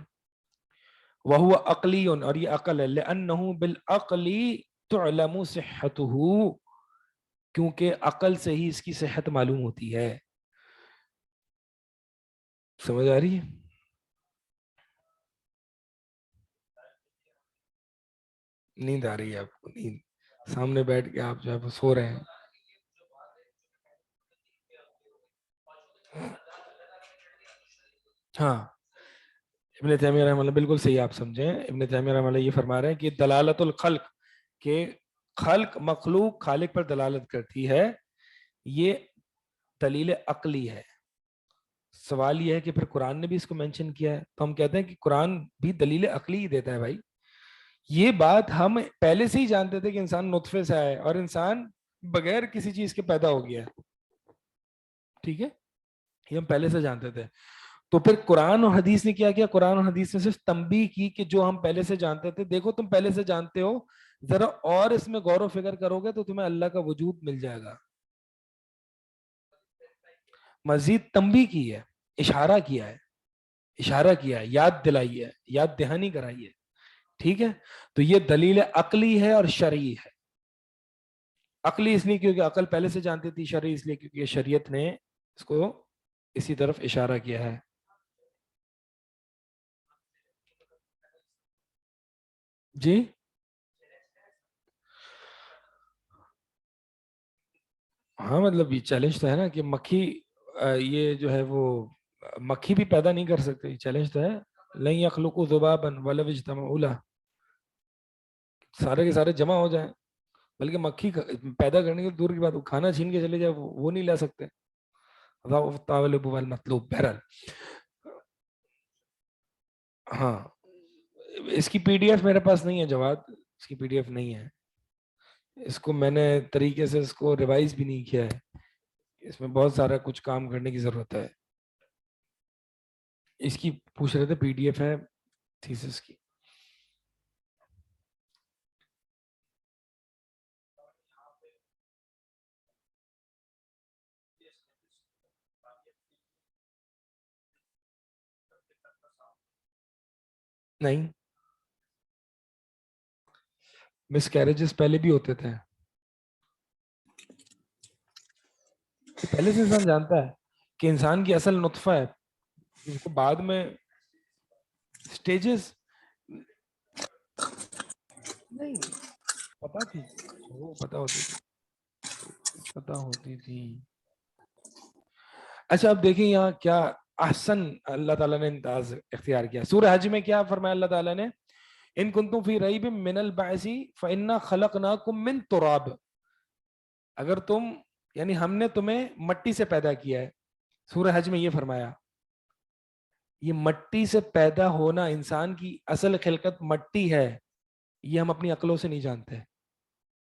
وَهُوَ عقلی، اور یہ عقل ہے. لأنه بالعقل تعلم صحته، کیونکہ عقل سے ہی اس کی صحت معلوم ہوتی ہے. سمجھ آ رہی ہے؟ نیند آ رہی ہے آپ کو؟ نیند سامنے بیٹھ کے آپ جو ہے وہ سو رہے ہیں. ہاں، ابن تیمیہ رحمہ اللہ بالکل صحیح آپ سمجھیں. ابن تیمیہ رحمہ اللہ یہ فرما رہے ہیں کہ دلالت الخلق، کہ خلق مخلوق خالق پر دلالت کرتی ہے، یہ دلیل عقلی ہے. سوال یہ ہے کہ پھر قرآن نے بھی اس کو مینشن کیا ہے، تو ہم کہتے ہیں کہ قرآن بھی دلیل عقلی ہی دیتا ہے بھائی. یہ بات ہم پہلے سے ہی جانتے تھے کہ انسان نطفے سے آئے اور انسان بغیر کسی چیز کے پیدا ہو گیا ہے. ٹھیک ہے، یہ ہم پہلے سے جانتے تھے. تو پھر قرآن اور حدیث نے کیا کیا؟ قرآن اور حدیث نے صرف تنبیہ کی کہ جو ہم پہلے سے جانتے تھے، دیکھو تم پہلے سے جانتے ہو، ذرا اور اس میں غور و فکر کرو گے تو تمہیں اللہ کا وجود مل جائے گا. مزید تنبیہ کی ہے، اشارہ کیا ہے، اشارہ کیا ہے، یاد دلائی ہے، یاد دہانی کرائی ہے. ٹھیک ہے، تو یہ دلیل عقلی ہے اور شرعی ہے. عقلی اس لیے کیونکہ عقل پہلے سے جانتی تھی، شرعی اس لیے کیونکہ شریعت نے اس کو اسی طرف اشارہ کیا ہے. جی ہاں، مطلب یہ چیلنج تو ہے نا کہ مکھی یہ جو ہے وہ مکھی بھی پیدا نہیں کر سکتے. چیلنج تو ہے. لن یخلقوا ذبابا ولو اجتمعوا له، سارے کے سارے جمع ہو جائیں، بلکہ مکھی پیدا کرنے کے دور کی بات، کھانا چھین کے چلے جائے وہ نہیں لا سکتے. مطلوب بہرحال. ہاں، اس کی پی ڈی ایف میرے پاس نہیں ہے جواد، اس کی پی ڈی ایف نہیں ہے. اس کو میں نے طریقے سے اس کو ریوائز بھی نہیں کیا ہے، اس میں بہت سارا کچھ کام کرنے کی ضرورت ہے. اس کی پوچھ رہے تھے پی ڈی ایف ہے تھیسس کی. نہیں، مس کیریجز پہلے بھی ہوتے تھے. پہلے سے انسان جانتا ہے کہ انسان کی اصل نطفہ ہے، اس کو بعد میں سٹیجز نہیں پتا تھی، وہ پتا ہوتی تھی، پتا ہوتی تھی. اچھا اب دیکھیں یہاں کیا احسن اللہ تعالیٰ نے انداز اختیار کیا. سورہ حج میں کیا فرمایا اللہ تعالیٰ نے؟ ان کنتم فی ریب من البعث فانا خلقناکم من تراب. اگر تم، یعنی ہم نے تمہیں مٹی سے پیدا کیا ہے. سورہ حج میں یہ فرمایا. یہ مٹی سے پیدا ہونا، انسان کی اصل خلقت مٹی ہے، یہ ہم اپنی عقلوں سے نہیں جانتے.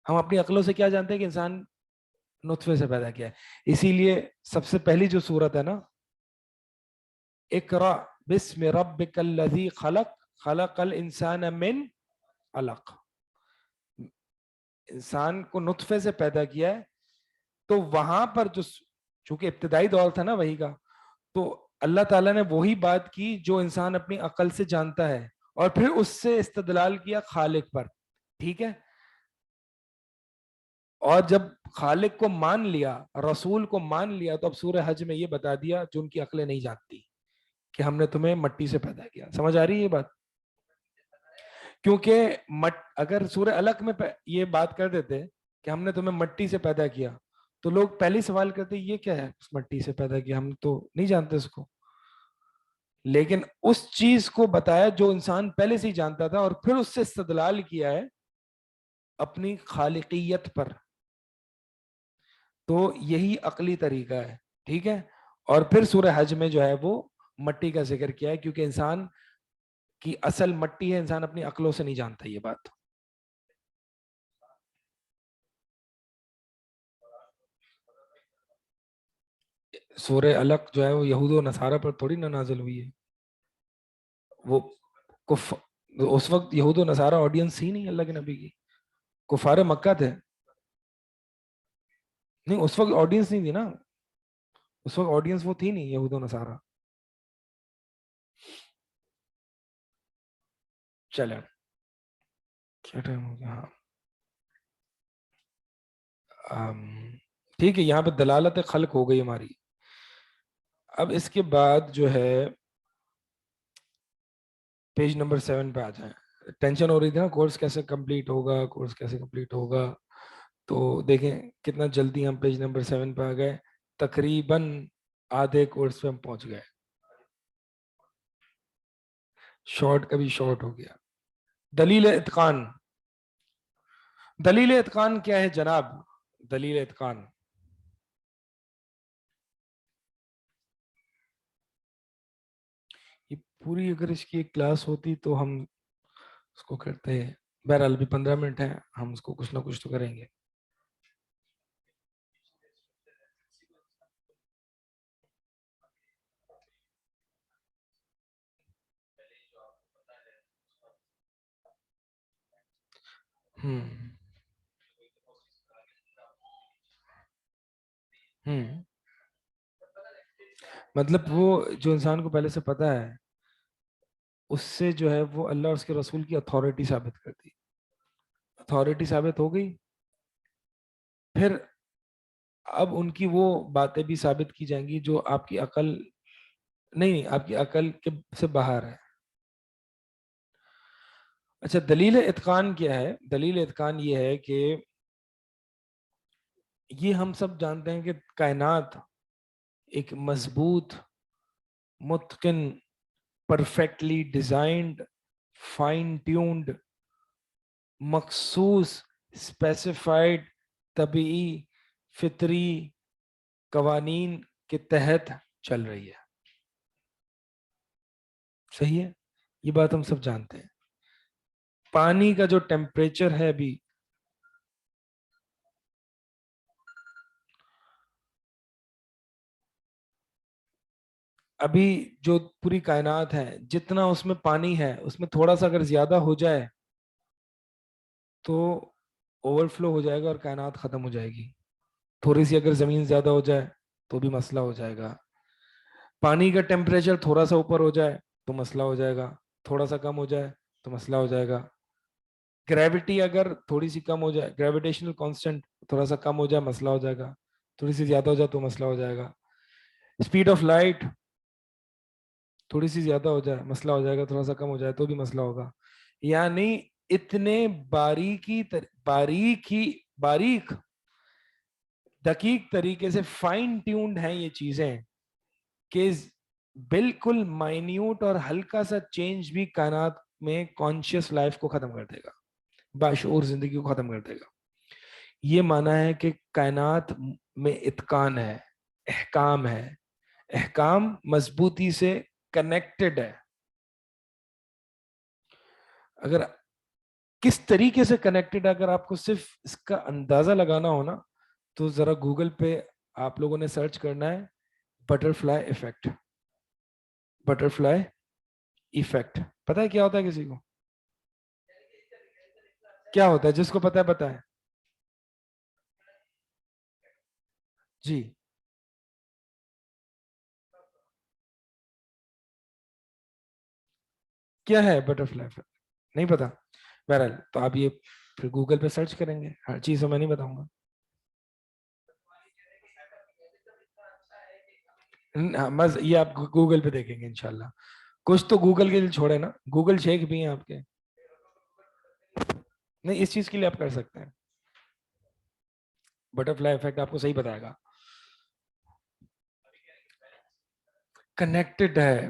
ہم اپنی عقلوں سے کیا جانتے ہیں کہ انسان نطفے سے پیدا کیا ہے. اسی لیے سب سے پہلی جو سورت ہے نا، اقرا بسم ربک الذی خلق خلق الانسان من علق، انسان کو نطفے سے پیدا کیا ہے. تو وہاں پر جو، چونکہ ابتدائی دور تھا نا وہی کا، تو اللہ تعالیٰ نے وہی بات کی جو انسان اپنی عقل سے جانتا ہے، اور پھر اس سے استدلال کیا خالق پر. ٹھیک ہے، اور جب خالق کو مان لیا، رسول کو مان لیا، تو اب سورہ حج میں یہ بتا دیا جو ان کی عقلیں نہیں جانتی، کہ ہم نے تمہیں مٹی سے پیدا کیا. سمجھ آ رہی ہے یہ بات؟ کیونکہ اگر سورہ علق میں یہ بات کر دیتے کہ ہم نے تمہیں مٹی سے پیدا کیا، تو لوگ پہلی سوال کرتے یہ کیا ہے اس مٹی سے پیدا کیا، ہم تو نہیں جانتے اس کو. لیکن اس چیز کو بتایا جو انسان پہلے سے ہی جانتا تھا اور پھر اس سے استدلال کیا ہے اپنی خالقیت پر. تو یہی عقلی طریقہ ہے. ٹھیک ہے. اور پھر سورہ حج میں جو ہے وہ مٹی کا ذکر کیا ہے کیونکہ انسان کی اصل مٹی ہے, انسان اپنی عقلوں سے نہیں جانتا یہ بات. سورہ علق جو ہے وہ یہود و نصارہ پر تھوڑی نہ نازل ہوئی ہے. وہ اس وقت یہود و نصارہ آڈینس ہی نہیں اللہ کے نبی کی, کفار مکہ تھے. نہیں اس وقت آڈینس نہیں تھی نا, اس وقت آڈینس وہ تھی نہیں یہود و نصارہ. چلیں کیا ٹائم ہو گیا؟ ہاں ٹھیک ہے, یہاں پہ دلالت خلق ہو گئی ہماری. اب اس کے بعد جو ہے پیج نمبر 7 پہ آ جائیں. ٹینشن ہو رہی تھی نا کورس کیسے کمپلیٹ ہوگا, کورس کیسے کمپلیٹ ہوگا. تو دیکھیں کتنا جلدی ہم پیج نمبر 7 پہ آ گئے, تقریباً آدھے کورس پہ ہم پہنچ گئے. شارٹ کبھی شارٹ ہو گیا. دلیل اتقان. دلیل اتقان کیا ہے جناب؟ دلیل اتقان یہ پوری اگر اس کی ایک کلاس ہوتی تو ہم اس کو کرتے ہیں. بہرحال ابھی 15 منٹ ہیں, ہم اس کو کچھ نہ کچھ تو کریں گے. مطلب وہ جو انسان کو پہلے سے پتا ہے اس سے جو ہے وہ اللہ اور اس کے رسول کی اتھارٹی ثابت کرتی. اتھارٹی ثابت ہو گئی, پھر اب ان کی وہ باتیں بھی ثابت کی جائیں گی جو آپ کی عقل نہیں, آپ کی عقل کے سے باہر ہے. اچھا دلیل اتقان کیا ہے؟ دلیل اتقان یہ ہے کہ یہ ہم سب جانتے ہیں کہ کائنات ایک مضبوط, متقن, پرفیکٹلی ڈیزائنڈ, فائن ٹیونڈ, مخصوص, اسپیسیفائڈ, طبعی, فطری قوانین کے تحت چل رہی ہے. صحیح ہے, یہ بات ہم سب جانتے ہیں. پانی کا جو ٹیمپریچر ہے ابھی جو پوری کائنات ہے جتنا اس میں پانی ہے اس میں تھوڑا سا اگر زیادہ ہو جائے تو اوور فلو ہو جائے گا اور کائنات ختم ہو جائے گی. تھوڑی سی اگر زمین زیادہ ہو جائے تو بھی مسئلہ ہو جائے گا. پانی کا ٹیمپریچر تھوڑا سا اوپر ہو جائے تو مسئلہ ہو جائے گا, تھوڑا سا کم ہو جائے تو مسئلہ ہو جائے گا. گریوٹی اگر تھوڑی سی کم ہو جائے, گریویٹیشنل کانسٹنٹ تھوڑا سا کم ہو جائے مسئلہ ہو جائے گا, تھوڑی سی زیادہ ہو جائے تو مسئلہ ہو جائے گا. اسپیڈ آف لائٹ تھوڑی سی زیادہ ہو جائے مسئلہ ہو جائے گا, تھوڑا سا کم ہو جائے تو بھی مسئلہ ہوگا. یعنی اتنے باریک دقیق طریقے سے فائن ٹیونڈ ہیں یہ چیزیں کہ بالکل مائنیوٹ اور ہلکا سا چینج بھی کائنات میں کانشیس لائف کو ختم کر دے گا, باشعور زندگی کو ختم کر دے گا. یہ معنی ہے کہ کائنات میں اتقان ہے, احکام ہے, احکام مضبوطی سے کنیکٹڈ ہے. اگر کس طریقے سے کنیکٹڈ ہے, اگر آپ کو صرف اس کا اندازہ لگانا ہو نا تو ذرا گوگل پہ آپ لوگوں نے سرچ کرنا ہے بٹرفلائی ایفیکٹ. بٹرفلائی ایفیکٹ پتہ ہے کیا ہوتا ہے کسی کو؟ کیا ہوتا ہے جس کو پتہ ہے بتائیں جی. کیا ہے بٹرفلائی ایفیکٹ؟ نہیں پتا. بہرحال تو آپ یہ پھر گوگل پہ سرچ کریں گے, ہر چیز میں نہیں بتاؤں گا. بس یہ آپ گوگل پہ دیکھیں گے انشاءاللہ. کچھ تو گوگل کے لیے چھوڑے نا, گوگل شیک بھی ہیں آپ کے. نہیں اس چیز کے لیے آپ کر سکتے ہیں, بٹرفلائی ایفیکٹ آپ کو صحیح بتائے گا. کنیکٹڈ ہے,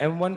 m1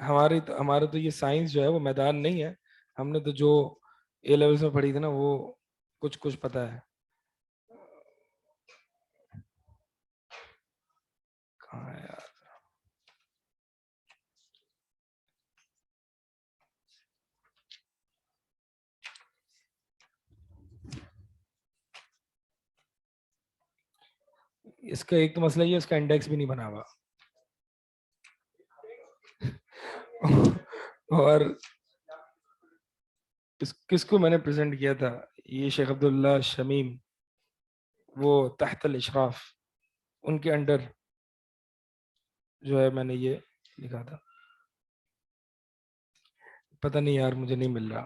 ہمارا تو یہ سائنس جو ہے وہ میدان نہیں ہے. ہم نے تو جو اے لیولس میں پڑھی تھی نا وہ کچھ پتا ہے. کہاں ہے یار؟ اس کا ایک تو مسئلہ یہ اس کا انڈیکس بھی نہیں بنا ہوا. اور کس کو میں نے پریزنٹ کیا تھا؟ یہ شیخ عبداللہ شمیم، وہ تحت الاشراف، ان کے انڈر جو ہے میں نے یہ لکھا تھا. پتہ نہیں یار مجھے نہیں مل رہا.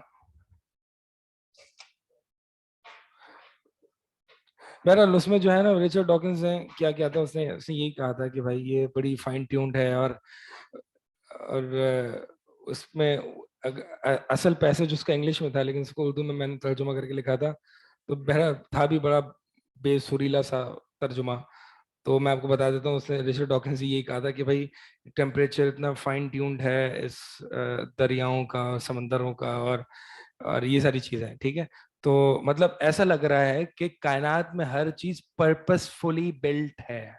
بہرحال اس میں جو ہے نا رچرڈ ڈاکنز نے کیا کیا تھا، اس نے یہی کہا تھا کہ بھائی یہ بڑی فائن ٹیونڈ ہے، اور اس میں اصل پیسج اس کا انگلش میں تھا لیکن اس کو اردو میں نے ترجمہ کر کے لکھا تھا. تو بہرحال تھا بھی بڑا بے سریلا سا ترجمہ. تو میں آپ کو بتا دیتا ہوں، اس نے رچرڈ ڈاکنز سے یہی کہا تھا کہ بھائی ٹیمپریچر اتنا فائن ٹیونڈ ہے اس دریاؤں کا، سمندروں کا، اور یہ ساری چیزیں. ٹھیک ہے، تو مطلب ایسا لگ رہا ہے کہ کائنات میں ہر چیز پرپس فلی بلٹ ہے.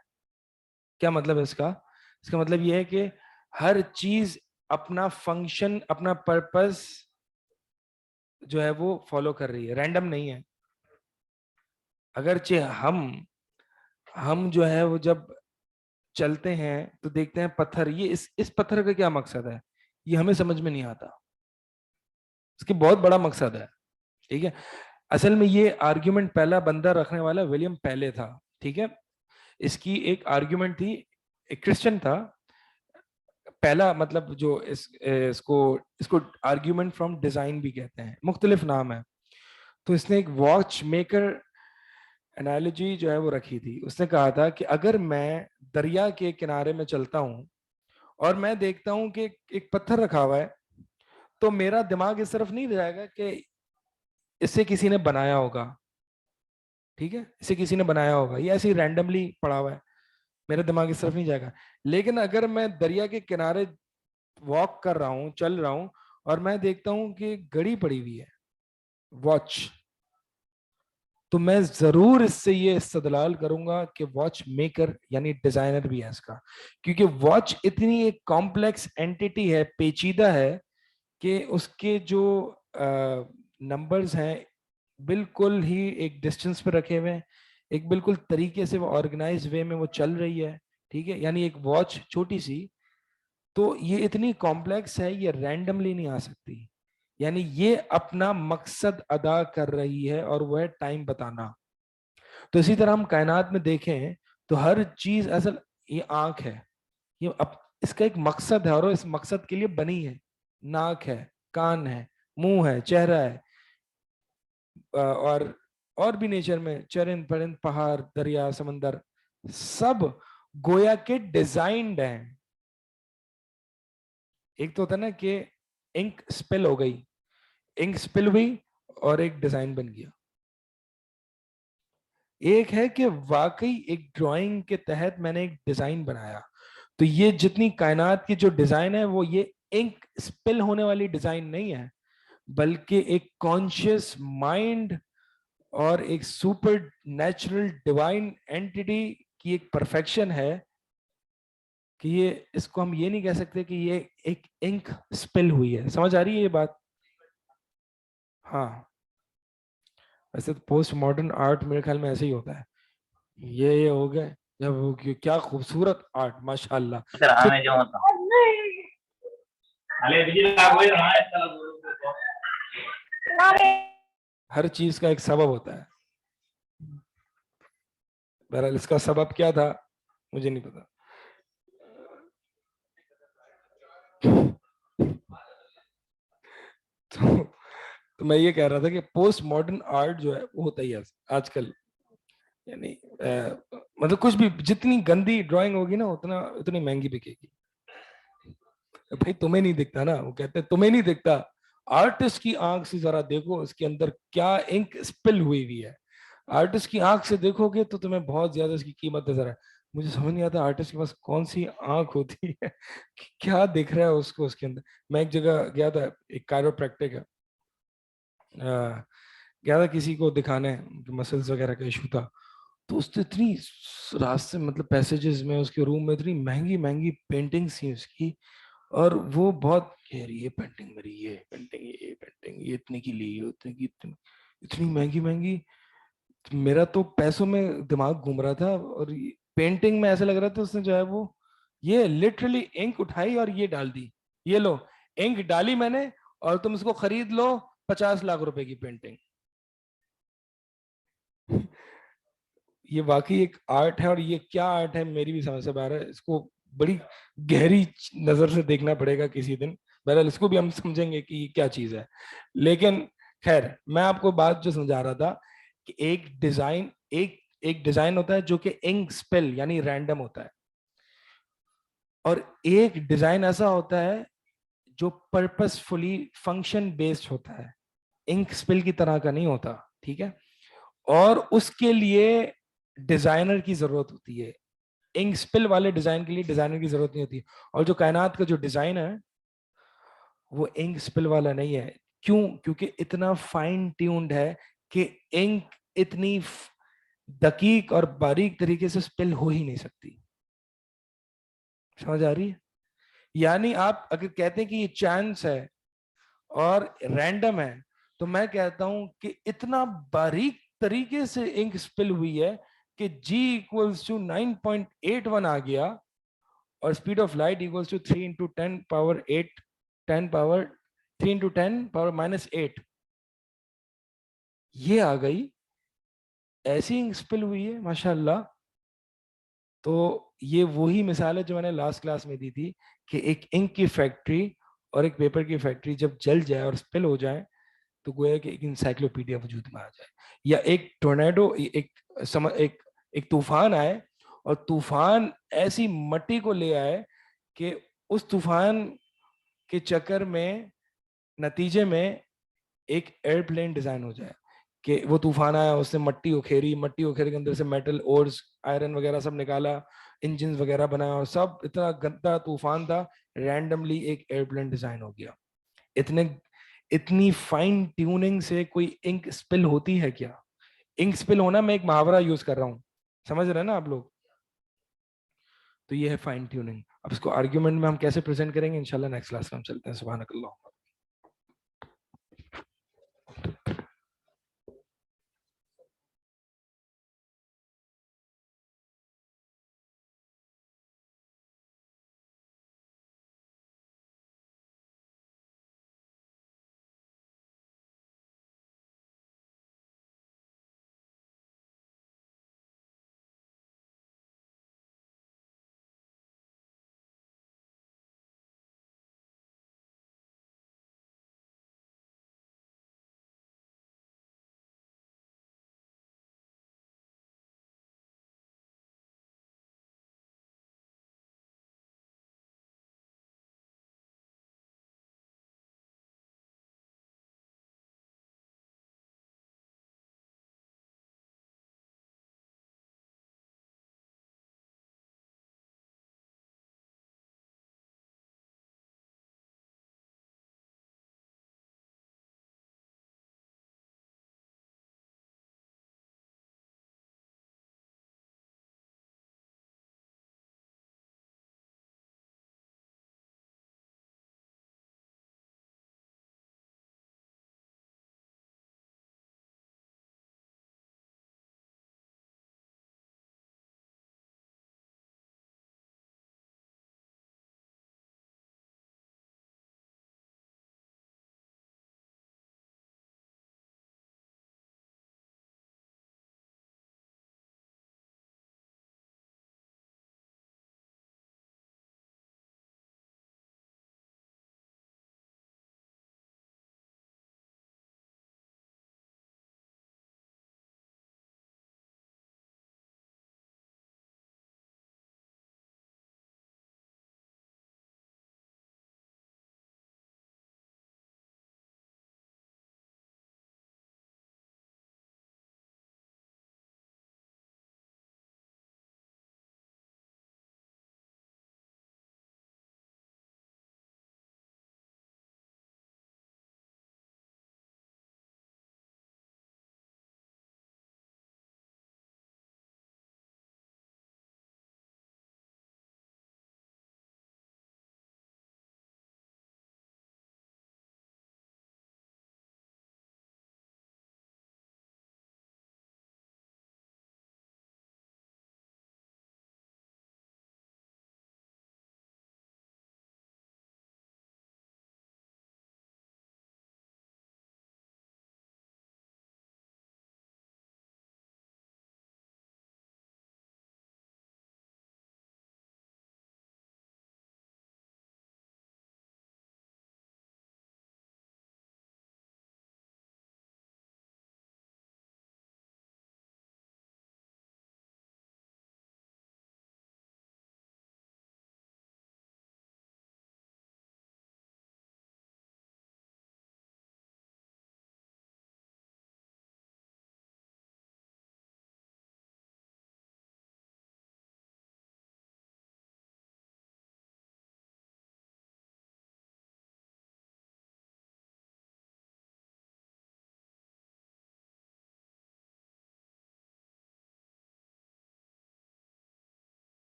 کیا مطلب ہے اس کا؟ اس کا مطلب یہ ہے کہ ہر چیز اپنا فنکشن، اپنا پرپس جو ہے وہ فالو کر رہی ہے، رینڈم نہیں ہے. اگرچہ ہم جو ہے وہ جب چلتے ہیں تو دیکھتے ہیں پتھر، یہ اس پتھر کا کیا مقصد ہے یہ ہمیں سمجھ میں نہیں آتا. اس کی بہت بڑا مقصد ہے. ٹھیک ہے، اصل میں یہ آرگیومنٹ پہلا بندہ رکھنے والا ولیم پیلے تھا. ٹھیک ہے، اس کی ایک آرگیومنٹ تھی، ایک کرسچن تھا پہلا، مطلب جو اس کو آرگیومنٹ فرام ڈیزائن بھی کہتے ہیں، مختلف نام ہے. تو اس نے ایک واچ میکر انالوجی جو ہے وہ رکھی تھی. اس نے کہا تھا کہ اگر میں دریا کے کنارے میں چلتا ہوں اور میں دیکھتا ہوں کہ ایک پتھر رکھا ہوا ہے، تو میرا دماغ اس طرف نہیں جائے گا کہ اسے کسی نے بنایا ہوگا. ٹھیک ہے، اسے کسی نے بنایا ہوگا، یہ ایسے ہی رینڈملی پڑا ہوا ہے، میرا دماغ اس طرف نہیں جائے گا. لیکن اگر میں دریا کے کنارے واک کر رہا ہوں، چل رہا ہوں، اور میں دیکھتا ہوں کہ گھڑی پڑی ہوئی ہے، واچ، تو میں ضرور اس سے یہ استدلال کروں گا کہ واچ میکر یعنی ڈیزائنر بھی ہے اس کا. کیونکہ واچ اتنی ایک کمپلیکس اینٹی ہے، پیچیدہ ہے، کہ اس کے جو نمبرز ہیں بالکل ہی ایک ڈسٹنس پہ رکھے ہوئے ہیں، ایک بالکل طریقے سے وہ آرگنائز وے میں وہ چل رہی ہے. ٹھیک ہے، یعنی ایک واچ چھوٹی سی، تو یہ اتنی کمپلیکس ہے، یہ رینڈملی نہیں آ سکتی. یعنی یہ اپنا مقصد ادا کر رہی ہے، اور وہ ہے ٹائم بتانا. تو اسی طرح ہم کائنات میں دیکھیں تو ہر چیز اصل یہ آنکھ ہے، یہ اس کا ایک مقصد ہے، اور اس مقصد کے لیے بنی ہے. ناک ہے، کان ہے، منہ ہے، چہرہ ہے، اور بھی نیچر میں چرند پرند، پہاڑ، دریا، سمندر، سب گویا کے ڈیزائنڈ ہیں. ایک تو ہوتا ہے نا کہ انک سپل ہو گئی، انک سپل ہوئی اور ایک ڈیزائن بن گیا. ایک ہے کہ واقعی ایک ڈرائنگ کے تحت میں نے ایک ڈیزائن بنایا. تو یہ جتنی کائنات کی جو ڈیزائن ہے وہ یہ انک سپل ہونے والی ڈیزائن نہیں ہے، بلکہ ایک کانشیس مائنڈ اور ایک سپر نیچرل ڈیوائن اینٹی کی ایک پرفیکشن ہے. کہ یہ اس کو ہم یہ نہیں کہہ سکتے کہ یہ ایک انک سپل ہوئی ہے. سمجھ آ رہی ہے یہ بات؟ ہاں، ویسے تو پوسٹ ماڈرن آرٹ میرے خیال میں ایسے ہی ہوتا ہے. یہ ہو گئے جب کیا خوبصورت آرٹ، ماشاء اللہ. ہر چیز کا ایک سبب ہوتا ہے. بہرحال اس کا سبب کیا تھا مجھے نہیں پتا. تو میں یہ کہہ رہا تھا کہ پوسٹ ماڈرن آرٹ جو ہے وہ ہوتا ہی ہے آج کل. یعنی مطلب کچھ بھی، جتنی گندی ڈرائنگ ہوگی نا اتنی مہنگی بکے گی. بھائی تمہیں نہیں دکھتا نا، وہ کہتے ہیں تمہیں نہیں دکھتا، آرٹسٹ کی آنکھ سے ذرا دیکھو اس کے اندر کیا انک سپل ہوئی ہے. آرٹسٹ کی آنکھ سے دیکھو گے تو تمہیں بہت زیادہ اس کی قیمت نظر آئے. مجھے سمجھ نہیں آتا آرٹسٹ کے پاس کون سی آنکھ ہوتی ہے کہ کیا دیکھ رہا ہے اس کو اس کے اندر. میں ایک جگہ گیا تھا, ایک کائروپریکٹک ہے, گیا تھا کسی کو دکھانے, مسلس وغیرہ کا ایشو تھا. تو اس نے اتنی راستے مطلب پیسیجز میں اس کے روم میں اتنی مہنگی مہنگی پینٹنگس تھیں اس کی, اور وہ بہت کہہ رہی ہے پینٹنگ میری, یہ پینٹنگ, یہ پینٹنگ, یہ اتنے کی لی, یہ اتنے کی, اتنی مہنگی مہنگی. میرا تو پیسوں میں دماغ گھوم رہا تھا, اور پینٹنگ میں ایسا لگ رہا تھا اس نے جو ہے وہ یہ لٹرلی انک اٹھائی اور یہ ڈال دی, یہ لو انک ڈالی میں نے اور تم اس کو خرید لو 50 لاکھ روپے کی پینٹنگ. یہ واقعی ایک آرٹ ہے, اور یہ کیا آرٹ ہے میری بھی سمجھ سے باہر ہے. اس کو بڑی گہری نظر سے دیکھنا پڑے گا کسی دن. بہرحال اس کو بھی ہم سمجھیں گے کہ یہ کیا چیز ہے. لیکن خیر, میں آپ کو بات جو سمجھا رہا تھا کہ ایک ڈیزائن ہوتا ہے جو کہ انک سپل یعنی رینڈم ہوتا ہے, اور ایک ڈیزائن ایسا ہوتا ہے جو پرپس فلی فنکشن بیسڈ ہوتا ہے, انک سپل کی طرح کا نہیں ہوتا. ٹھیک ہے, اور اس کے لیے ڈیزائنر کی ضرورت ہوتی ہے. انک سپل والے ڈیزائن کے لیے ڈیزائنر کی ضرورت نہیں ہوتی. اور جو کائنات کا جو ڈیزائن ہے وہ انک سپل والا نہیں ہے. کیوں؟ کیونکہ اتنا فائن ٹیونڈ ہے کہ انک اتنی دقیق اور باریک طریقے سے سپل ہو ہی نہیں سکتی. سمجھ آ رہی ہے؟ یعنی آپ اگر کہتے ہیں کہ یہ چانس ہے اور رینڈم ہے, تو میں کہتا ہوں کہ اتنا باریک طریقے سے انک سپل ہوئی ہے کہ G equals to 9.81 آ گیا, اور speed of light equals to 3 into 10 power 8 10 power 3 into 10 power minus 8 یہ آ گئی. ایسی انک سپل ہوئی ہے ماشاء اللہ. تو یہ وہی مثال ہے جو میں نے لاسٹ کلاس میں دی تھی کہ ایک انک کی فیکٹری اور ایک پیپر کی فیکٹری جب جل جائے اور سپل ہو جائے تو گویا کہ ایک انسائکلوپیڈیا وجود میں آ جائے. یا ایک ٹورنیڈو, ایک طوفان آئے, اور طوفان ایسی مٹی کو لے آئے کہ اس طوفان کے چکر میں نتیجے میں ایک ایئرپلین ڈیزائن ہو جائے. کہ وہ طوفان آیا, اس نے مٹی اکھیری کے اندر سے میٹل اورز, آئرن وغیرہ سب نکالا, انجنز وغیرہ بنایا, اور سب اتنا گندا طوفان تھا, رینڈملی ایک ایئرپلین ڈیزائن ہو گیا. اتنی فائن ٹیوننگ سے کوئی انک سپل ہوتی ہے کیا؟ انک سپل ہونا میں ایک محاورہ یوز کر رہا ہوں, سمجھ رہے ہیں نا آپ لوگ؟ تو یہ ہے فائن ٹیوننگ. اب اس کو آرگیومنٹ میں ہم کیسے پریزنٹ کریں گے انشاءاللہ نیکسٹ کلاس میں ہم چلتے ہیں. سبحانک اللہ.